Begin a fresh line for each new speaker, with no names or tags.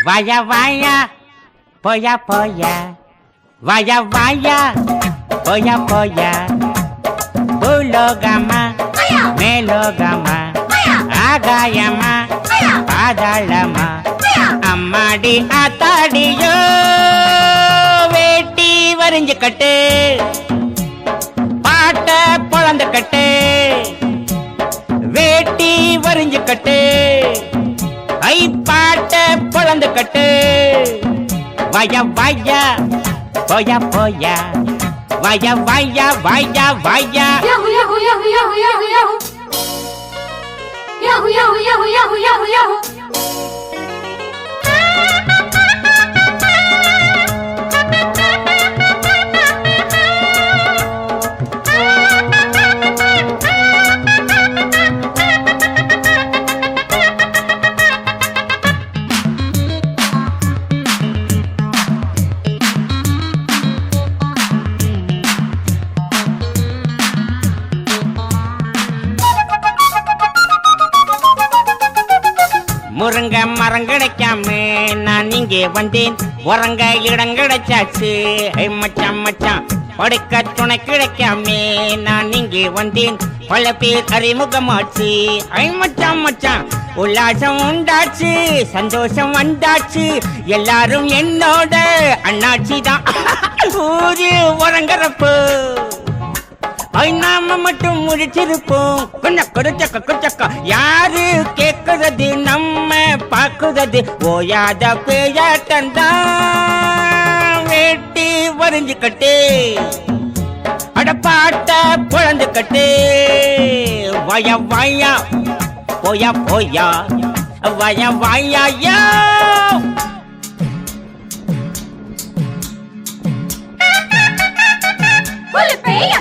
வாயா வாயா போயா போயா வாயா வாயா போயா போயா பூலோகமா மேலோகமா ஆகாயமா பாதாளமா அம்மாடி ஆத்தாடியோ வேட்டி வரிஞ்சு கட்டு பாட்ட பொழந்து கட்டு வேட்டி வரிஞ்சு கட்டு ஐ பாட்ட பொழந்து கட்டு வாயா வாயா போயா போயா வாயா வாயா வாயா வாயா
Yahoo Yahoo Yahoo Yahoo Yahoo Yahoo Yahoo Yahoo Yahoo Yahoo Yahoo Yahoo
முருங்க மரம் கிடைக்காம நான் இங்கே வந்தேன் உறங்க இடம் கிடைச்சாச்சு மச்சான் மச்சான் படுக்க துணை கிடைக்காம நான் இங்கே வந்தேன் பல பேர் அறிமுகமாச்சு மச்சான் மச்சான் உல்லாசம் உண்டாச்சு சந்தோஷம் வந்தாச்சு எல்லாரும் என்னோட அண்ணாச்சி தான் ஊரு உறங்குறப்போ நாம மட்டும் முடிச்சிருப்போம் கொஞ்சம் கொடுச்சக்க கொடுச்சக்கா யாரு கேக்குறது நம்ம பாக்குறது ஓயாத பேயாட்டம் வேட்டி வரிஞ்சு கட்டு அடப்பாட்ட பொழந்து கட்டு வய வாயா போயா போயா வய வாயா
ஒரு பேய